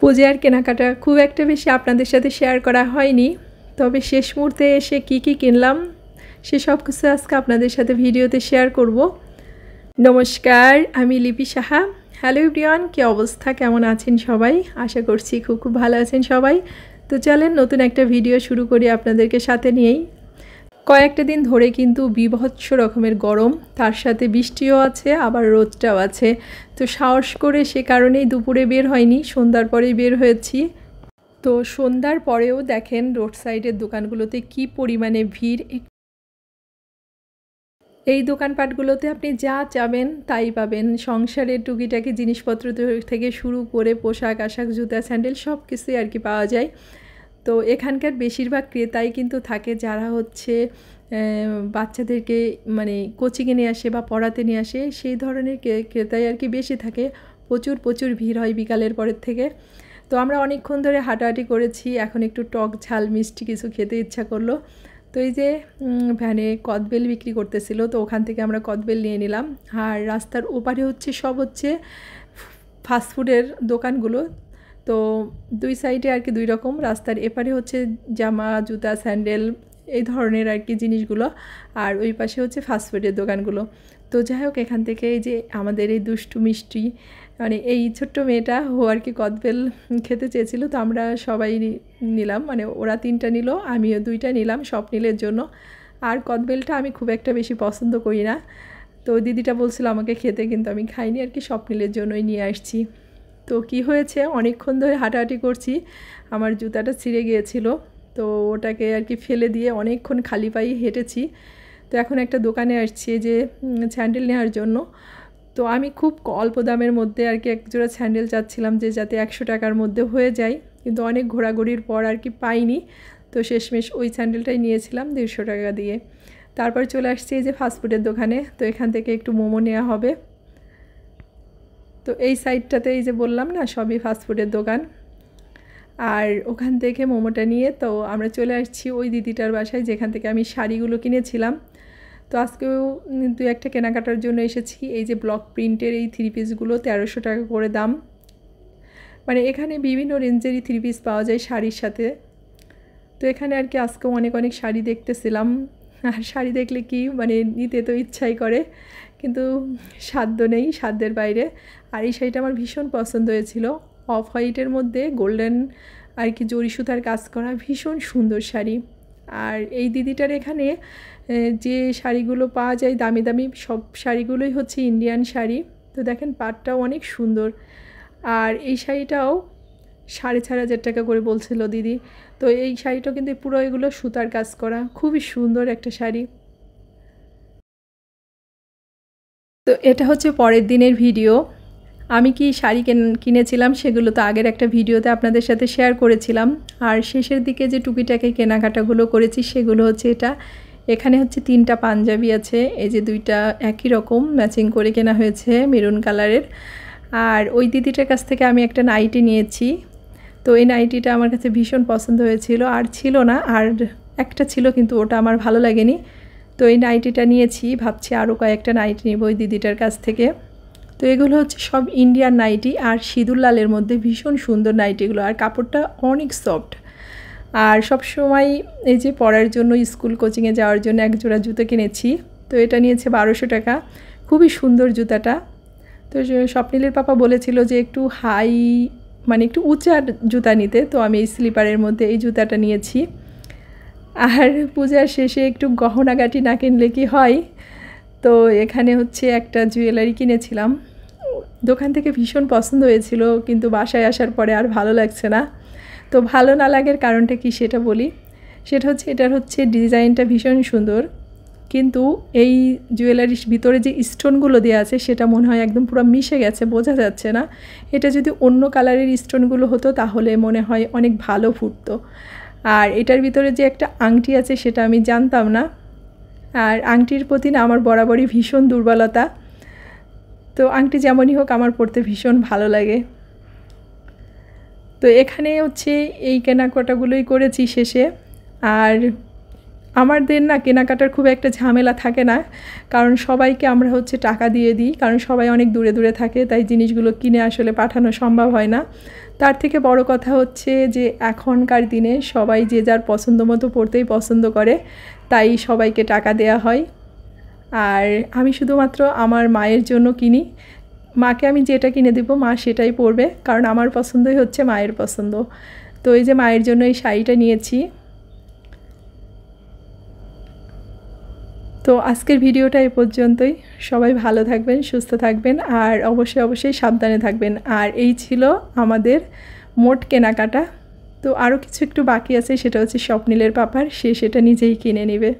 পূজার কেনাকাটা খুব একটা বেশি আপনাদের সাথে শেয়ার করা হয়নি, তবে শেষ মুহূর্তে এসে কি কিনলাম সে সব কিছু আজকে আপনাদের সাথে ভিডিওতে শেয়ার করব। নমস্কার, আমি লিপি সাহা। হ্যালো এভরিওয়ান, কী অবস্থা, কেমন আছেন সবাই? আশা করছি খুব ভালো আছেন সবাই। তো চলেন নতুন একটা ভিডিও শুরু করি আপনাদেরকে সাথে নিয়েই। কয়েকটা দিন ধরে কিন্তু বীভৎস রকমের গরম, তার সাথে বৃষ্টিও আছে, আবার রোদটাও আছে। তো সাহস করে সে কারণেই দুপুরে বের হয়নি, সন্ধ্যার পরেই বের হয়েছি। তো সন্ধ্যার পরেও দেখেন রোড সাইডের দোকানগুলোতে কি পরিমাণে ভিড়। এই দোকানপাটগুলোতে আপনি যা চাবেন তাই পাবেন, সংসারের টুকিটাকি জিনিসপত্র থেকে শুরু করে পোশাক আশাক, জুতা, স্যান্ডেল সব কিছুই আর কি পাওয়া যায়। তো এখানকার বেশিরভাগ ক্রেতাই কিন্তু থাকে যারা হচ্ছে বাচ্চাদেরকে মানে কোচিংয়ে নিয়ে আসে বা পড়াতে নিয়ে আসে, সেই ধরনের ক্রেতাই আর কি বেশি থাকে। প্রচুর ভিড় হয় বিকালের পরের থেকে। তো আমরা অনেকক্ষণ ধরে হাঁটাহাঁটি করেছি, এখন একটু টক ঝাল মিষ্টি কিছু খেতে ইচ্ছা করলো। তো এই যে ভ্যানে কদবেল বিক্রি করতেছিল, তো ওখান থেকে আমরা কদবেল নিয়ে নিলাম। আর রাস্তার ওপারে হচ্ছে সব হচ্ছে ফাস্টফুডের দোকানগুলো। তো দুই সাইডে আর কি দুই রকম, রাস্তার এপারে হচ্ছে জামা, জুতা, স্যান্ডেল এই ধরনের আর কি জিনিসগুলো, আর ওই পাশে হচ্ছে ফাস্টফুডের দোকানগুলো। তো যাই হোক, এখান থেকে এই যে আমাদের এই দুষ্টু মিষ্টি মানে এই ছোট্ট মেয়েটা ও আর কি কদবেল খেতে চেয়েছিল, তো আমরা সবাই নিলাম, মানে ওরা 3টা নিল, আমিও 2টা নিলাম স্বপ্নিলের জন্য। আর কদবেলটা আমি খুব একটা বেশি পছন্দ করি না, তো দিদিটা বলছিল আমাকে খেতে, কিন্তু আমি খাইনি আর কি, স্বপ্নিলের জন্যই নিয়ে আসছি। তো কি হয়েছে, অনেকক্ষণ ধরে হাঁটাহাঁটি করছি, আমার জুতাটা ছিঁড়ে গিয়েছিল, তো ওটাকে আর কি ফেলে দিয়ে অনেকক্ষণ খালি পায়ে হেঁটেছি। তো এখন একটা দোকানে আসছি যে স্যান্ডেল নেওয়ার জন্য। তো আমি খুব অল্প দামের মধ্যে আর কি এক জোড়া স্যান্ডেল চাচ্ছিলাম, যে যাতে 100 টাকার মধ্যে হয়ে যায়, কিন্তু অনেক ঘোরাঘুরির পর আর কি পাইনি। তো শেষমেশ ওই স্যান্ডেলটাই নিয়েছিলাম 150 টাকা দিয়ে। তারপর চলে আসছি এই যে ফাস্টফুডের দোকানে, তো এখান থেকে একটু মোমো নেওয়া হবে। তো এই সাইডটাতে এই যে বললাম না, সবই ফাস্টফুডের দোকান। আর ওখান থেকে মোমোটা নিয়ে তো আমরা চলে আসছি ওই দিদিটার বাসায়, যেখান থেকে আমি শাড়িগুলো কিনেছিলাম। তো আজকেও 2-1টা কেনাকাটার জন্য এসেছি। এই যে ব্লক প্রিন্টের এই 3 পিসগুলো 1300 টাকা করে দাম। মানে এখানে বিভিন্ন রেঞ্জেরই 3 পিস পাওয়া যায় শাড়ির সাথে। তো এখানে আর কি আজকেও অনেক শাড়ি দেখতেছিলাম, আর শাড়ি দেখলে কি মানে নিতে তো ইচ্ছাই করে, কিন্তু সাধ্য নেই, সাধ্যের বাইরে। আর এই শাড়িটা আমার ভীষণ পছন্দ হয়েছিল, অফ হোয়াইটের মধ্যে গোল্ডেন আর কি জরি সুতার কাজ করা, ভীষণ সুন্দর শাড়ি। আর এই দিদিটার এখানে যে শাড়িগুলো পাওয়া যায় দামি দামি সব শাড়িগুলোই হচ্ছে ইন্ডিয়ান শাড়ি। তো দেখেন পাটটাও অনেক সুন্দর, আর এই শাড়িটাও 4,500 টাকা করে বলছিল দিদি। তো এই শাড়িটাও কিন্তু পুরো এগুলো সুতার কাজ করা, খুবই সুন্দর একটা শাড়ি। তো এটা হচ্ছে পরের দিনের ভিডিও। আমি কি শাড়ি কিনেছিলাম সেগুলো তো আগের একটা ভিডিওতে আপনাদের সাথে শেয়ার করেছিলাম। আর শেষের দিকে যে টুকিটাকি কেনাকাটাগুলো করেছি সেগুলো হচ্ছে এটা। এখানে হচ্ছে 3টা পাঞ্জাবি আছে, এই যে 2টা একই রকম ম্যাচিং করে কেনা হয়েছে মেরুন কালারের। আর ওই দিদিটার কাছ থেকে আমি একটা নাইটি নিয়েছি। তো এই নাইটিটা আমার কাছে ভীষণ পছন্দ হয়েছিল, আর ছিল না, আর একটা ছিল কিন্তু ওটা আমার ভালো লাগেনি। তো এই নাইটিটা নিয়েছি, ভাবছি আরও কয়েকটা নাইটি নেব ওই দিদিটার কাছ থেকে। তো এগুলো হচ্ছে সব ইন্ডিয়ান নাইটি, আর সিঁদুর লালের মধ্যে ভীষণ সুন্দর নাইটিগুলো, আর কাপড়টা অনেক সফট। আর সব সময় এই যে পরার জন্য স্কুল কোচিংয়ে যাওয়ার জন্য এক জোড়া জুতো কিনেছি, তো এটা নিয়েছে 1200 টাকা, খুবই সুন্দর জুতাটা। তো স্বপ্নিলের পাপা বলেছিল যে একটু হাই মানে একটু উঁচা জুতা নিতে, তো আমি এই স্লিপারের মধ্যে এই জুতাটা নিয়েছি। আর পূজার শেষে একটু গহনাগাটি না কিনলে কি হয়। তো এখানে হচ্ছে একটা জুয়েলারি কিনেছিলাম, দোকান থেকে ভীষণ পছন্দ হয়েছিল, কিন্তু বাসায় আসার পরে আর ভালো লাগছে না। তো ভালো না লাগার কারণটা কি সেটা বলি। সেটা হচ্ছে এটার হচ্ছে ডিজাইনটা ভীষণ সুন্দর, কিন্তু এই জুয়েলারির ভিতরে যে স্টোনগুলো দেওয়া আছে সেটা মনে হয় একদম পুরো মিশে গেছে, বোঝা যাচ্ছে না। এটা যদি অন্য কালারের স্টোনগুলো হতো তাহলে মনে হয় অনেক ভালো ফুটতো। আর এটার ভিতরে যে একটা আংটি আছে সেটা আমি জানতাম না। আর আংটির প্রতি না আমার বরাবরই ভীষণ দুর্বলতা, তো আংটি যেমনই হোক আমার পরতে ভীষণ ভালো লাগে। তো এখানে হচ্ছে এই কেনাকাটাগুলোই করেছি শেষে। আর আমাদের না কেনাকাটার খুব একটা ঝামেলা থাকে না, কারণ সবাইকে আমরা হচ্ছে টাকা দিয়ে দিই, কারণ সবাই অনেক দূরে দূরে থাকে, তাই জিনিসগুলো কিনে আসলে পাঠানো সম্ভব হয় না। তার থেকে বড় কথা হচ্ছে যে এখনকার দিনে সবাই যে যার পছন্দ মতো পড়তেই পছন্দ করে, তাই সবাইকে টাকা দেয়া হয়। আর আমি শুধুমাত্র আমার মায়ের জন্য কিনি, মাকে আমি যেটা কিনে দেবো মা সেটাই পরবে, কারণ আমার পছন্দই হচ্ছে মায়ের পছন্দ। তো এই যে মায়ের জন্য এই শাড়িটা নিয়েছি। তো আজকের ভিডিওটা এই পর্যন্তই। সবাই ভালো থাকবেন, সুস্থ থাকবেন, আর অবশ্যই সাবধানে থাকবেন। আর এই ছিল আমাদের মোট কেনাকাটা। তো আরও কিছু একটু বাকি আছে, সেটা হচ্ছে স্বপ্নিলের পাপার, সে সেটা নিজেই কিনে নেবে।